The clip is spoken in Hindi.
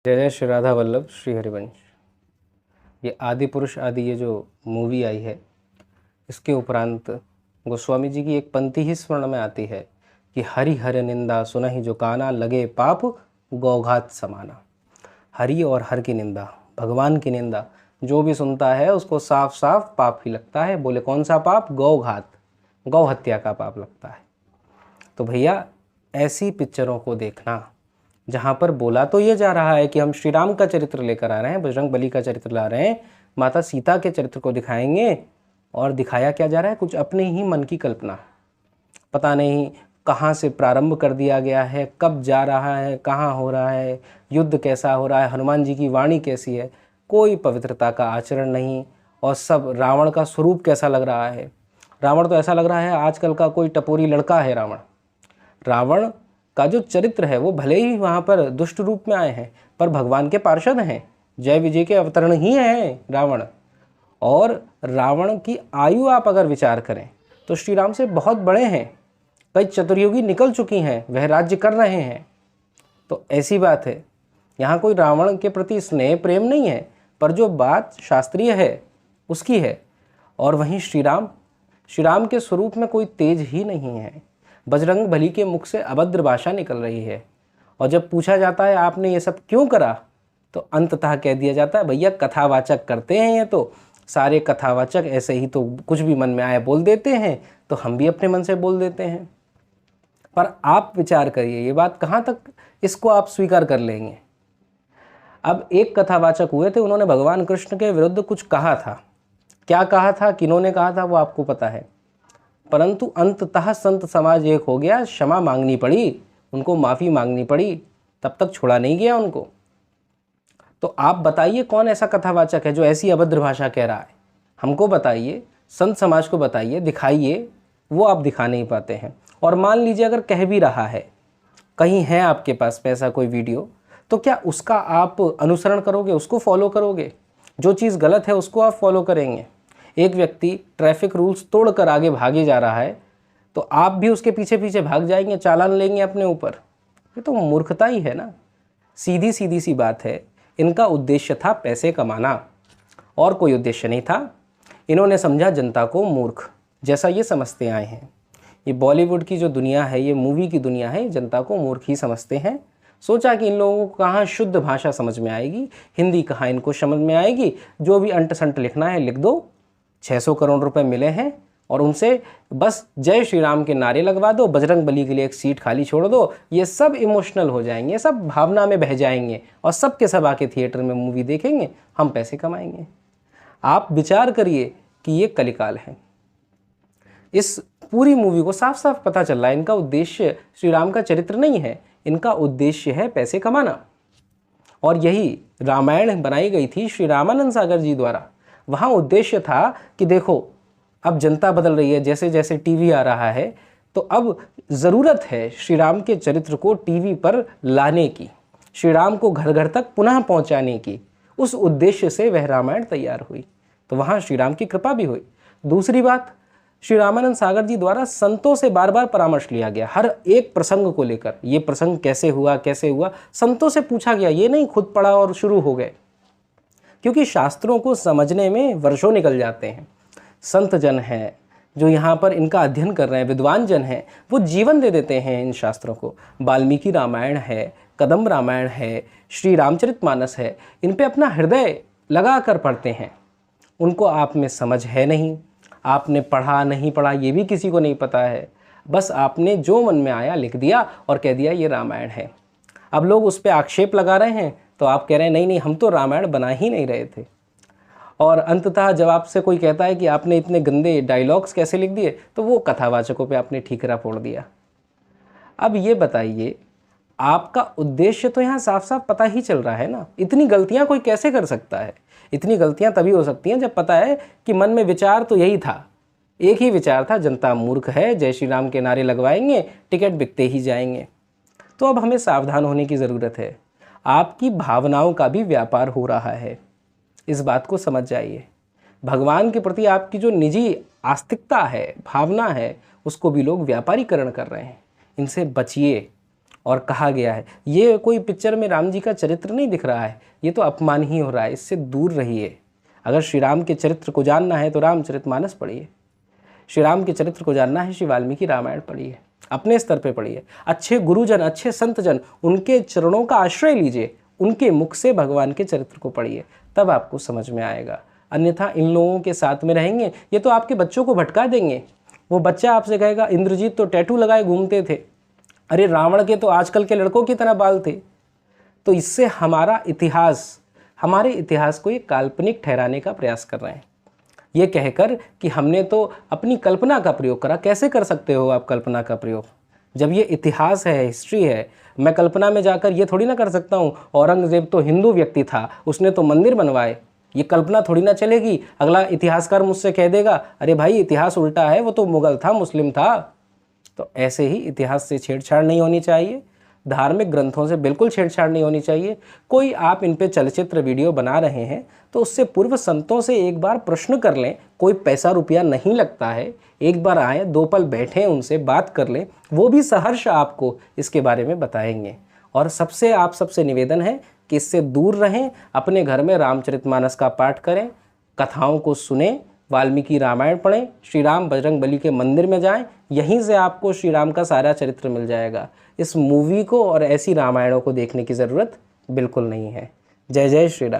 जय जय श्री राधा वल्लभ श्री हरिवंश। ये आदि पुरुष आदि ये जो मूवी आई है, इसके उपरांत गोस्वामी जी की एक पंक्ति ही स्मरण में आती है कि हरि हर निंदा सुनहि जो काना, लगे पाप गौघात समाना। हरि और हर की निंदा, भगवान की निंदा जो भी सुनता है उसको साफ साफ पाप ही लगता है। बोले कौन सा पाप? गौघात, गौ हत्या का पाप लगता है। तो भैया ऐसी पिक्चरों को देखना जहाँ पर बोला तो ये जा रहा है कि हम श्री राम का चरित्र लेकर आ रहे हैं, बजरंग बली का चरित्र ला रहे हैं, माता सीता के चरित्र को दिखाएंगे, और दिखाया क्या जा रहा है? कुछ अपने ही मन की कल्पना। पता नहीं कहाँ से प्रारंभ कर दिया गया है, कब जा रहा है, कहाँ हो रहा है, युद्ध कैसा हो रहा है, हनुमान जी की वाणी कैसी है, कोई पवित्रता का आचरण नहीं। और सब रावण का स्वरूप कैसा लग रहा है? रावण तो ऐसा लग रहा है आजकल का कोई टपोरी लड़का है। रावण का जो चरित्र है वो भले ही वहाँ पर दुष्ट रूप में आए हैं, पर भगवान के पार्षद हैं, जय विजय के अवतरण ही हैं रावण। और रावण की आयु आप अगर विचार करें तो श्री राम से बहुत बड़े हैं, कई चतुर्युगी निकल चुकी हैं, वह राज्य कर रहे हैं। तो ऐसी बात है, यहाँ कोई रावण के प्रति स्नेह प्रेम नहीं है, पर जो बात शास्त्रीय है उसकी है। और वहीं श्री राम के स्वरूप में कोई तेज ही नहीं है। बजरंग बली के मुख से अभद्र भाषा निकल रही है, और जब पूछा जाता है आपने ये सब क्यों करा, तो अंततः कह दिया जाता है भैया कथावाचक करते हैं, ये तो सारे कथावाचक ऐसे ही तो कुछ भी मन में आया बोल देते हैं, तो हम भी अपने मन से बोल देते हैं। पर आप विचार करिए, ये बात कहाँ तक इसको आप स्वीकार कर लेंगे। अब एक कथावाचक हुए थे, उन्होंने भगवान कृष्ण के विरुद्ध कुछ कहा था। क्या कहा था, किन्होंने कहा था, वो आपको पता है। परंतु अंततः संत समाज एक हो गया, क्षमा मांगनी पड़ी, उनको माफ़ी मांगनी पड़ी, तब तक छोड़ा नहीं गया उनको। तो आप बताइए कौन ऐसा कथावाचक है जो ऐसी अभद्र भाषा कह रहा है? हमको बताइए, संत समाज को बताइए, दिखाइए। वो आप दिखा नहीं पाते हैं। और मान लीजिए अगर कह भी रहा है, कहीं है आपके पास ऐसा कोई वीडियो, तो क्या उसका आप अनुसरण करोगे, उसको फॉलो करोगे? जो चीज़ गलत है उसको आप फॉलो करेंगे। एक व्यक्ति ट्रैफिक रूल्स तोड़कर आगे भागे जा रहा है, तो आप भी उसके पीछे पीछे भाग जाएंगे, चालान लेंगे अपने ऊपर। ये तो मूर्खता ही है ना। सीधी सीधी सी बात है, इनका उद्देश्य था पैसे कमाना, और कोई उद्देश्य नहीं था। इन्होंने समझा जनता को मूर्ख, जैसा ये समझते आए हैं। ये बॉलीवुड की जो दुनिया है, ये मूवी की दुनिया है, जनता को मूर्ख ही समझते हैं। सोचा कि इन लोगों को कहाँ शुद्ध भाषा समझ में आएगी, हिंदी कहाँ इनको समझ में आएगी, जो भी अंट संट लिखना है लिख दो। 600 करोड़ रुपए मिले हैं, और उनसे बस जय श्री राम के नारे लगवा दो, बजरंग बली के लिए एक सीट खाली छोड़ दो। ये सब इमोशनल हो जाएंगे, सब भावना में बह जाएंगे, और सब के सब आके थिएटर में मूवी देखेंगे, हम पैसे कमाएंगे। आप विचार करिए कि ये कलिकाल है। इस पूरी मूवी को साफ साफ पता चल रहा है, इनका उद्देश्य श्री राम का चरित्र नहीं है, इनका उद्देश्य है पैसे कमाना। और यही रामायण बनाई गई थी श्री रामानंद सागर जी द्वारा। वहाँ उद्देश्य था कि देखो अब जनता बदल रही है, जैसे जैसे टीवी आ रहा है, तो अब ज़रूरत है श्री राम के चरित्र को टीवी पर लाने की, श्री राम को घर घर तक पुनः पहुँचाने की। उस उद्देश्य से वह रामायण तैयार हुई, तो वहाँ श्री राम की कृपा भी हुई। दूसरी बात, श्री रामानंद सागर जी द्वारा संतों से बार बार परामर्श लिया गया, हर एक प्रसंग को लेकर। ये प्रसंग कैसे हुआ, संतों से पूछा गया, ये नहीं खुद पढ़ा और शुरू हो गए। क्योंकि शास्त्रों को समझने में वर्षों निकल जाते हैं। संत जन हैं जो यहाँ पर इनका अध्ययन कर रहे हैं, विद्वान जन हैं, वो जीवन दे देते हैं इन शास्त्रों को। वाल्मीकि रामायण है, कदम्ब रामायण है, श्री रामचरितमानस है, इन पे अपना हृदय लगा कर पढ़ते हैं। उनको आप में समझ है नहीं, आपने पढ़ा नहीं पढ़ा ये भी किसी को नहीं पता है, बस आपने जो मन में आया लिख दिया और कह दिया ये रामायण है। अब लोग उस पर आक्षेप लगा रहे हैं, तो आप कह रहे हैं नहीं नहीं हम तो रामायण बना ही नहीं रहे थे। और अंततः जब आपसे कोई कहता है कि आपने इतने गंदे डायलॉग्स कैसे लिख दिए, तो वो कथावाचकों पे आपने ठीकरा फोड़ दिया। अब ये बताइए, आपका उद्देश्य तो यहाँ साफ साफ पता ही चल रहा है ना। इतनी गलतियाँ कोई कैसे कर सकता है? इतनी गलतियाँ तभी हो सकती हैं जब पता है कि मन में विचार तो यही था, एक ही विचार था, जनता मूर्ख है, जय श्री राम के नारे लगवाएंगे, टिकट बिकते ही जाएंगे। तो अब हमें सावधान होने की ज़रूरत है। आपकी भावनाओं का भी व्यापार हो रहा है, इस बात को समझ जाइए। भगवान के प्रति आपकी जो निजी आस्तिकता है, भावना है, उसको भी लोग व्यापारीकरण कर रहे हैं। इनसे बचिए, और कहा गया है। ये कोई पिक्चर में राम जी का चरित्र नहीं दिख रहा है, ये तो अपमान ही हो रहा है, इससे दूर रहिए। अगर श्री राम के चरित्र को जानना है तो रामचरितमानस पढ़िए, श्री राम के चरित्र को जानना है श्री वाल्मीकि रामायण पढ़िए, अपने स्तर पे पढ़िए। अच्छे गुरुजन, अच्छे संतजन, उनके चरणों का आश्रय लीजिए, उनके मुख से भगवान के चरित्र को पढ़िए, तब आपको समझ में आएगा। अन्यथा इन लोगों के साथ में रहेंगे, ये तो आपके बच्चों को भटका देंगे। वो बच्चा आपसे कहेगा इंद्रजीत तो टैटू लगाए घूमते थे, अरे रावण के तो आजकल के लड़कों की तरह बाल थे। तो इससे हमारा इतिहास, हमारे इतिहास को ये काल्पनिक ठहराने का प्रयास कर रहे हैं, ये कहकर कि हमने तो अपनी कल्पना का प्रयोग करा। कैसे कर सकते हो आप कल्पना का प्रयोग, जब ये इतिहास है, हिस्ट्री है। मैं कल्पना में जाकर ये थोड़ी ना कर सकता हूँ औरंगजेब तो हिंदू व्यक्ति था, उसने तो मंदिर बनवाए, ये कल्पना थोड़ी ना चलेगी। अगला इतिहासकार मुझसे कह देगा अरे भाई इतिहास उल्टा है, वो तो मुगल था, मुस्लिम था। तो ऐसे ही इतिहास से छेड़छाड़ नहीं होनी चाहिए, धार्मिक ग्रंथों से बिल्कुल छेड़छाड़ नहीं होनी चाहिए। कोई आप इन पे चलचित्र वीडियो बना रहे हैं तो उससे पूर्व संतों से एक बार प्रश्न कर लें, कोई पैसा रुपया नहीं लगता है, एक बार आए, 2 पल बैठें, उनसे बात कर लें, वो भी सहर्ष आपको इसके बारे में बताएंगे। और आप सबसे निवेदन है कि इससे दूर रहें, अपने घर में रामचरितमानस का पाठ करें, कथाओं को सुने, वाल्मीकि रामायण पढ़ें, श्री राम बजरंग बली के मंदिर में जाएं, यहीं से आपको श्री राम का सारा चरित्र मिल जाएगा। इस मूवी को और ऐसी रामायणों को देखने की ज़रूरत बिल्कुल नहीं है। जय जय श्री राम।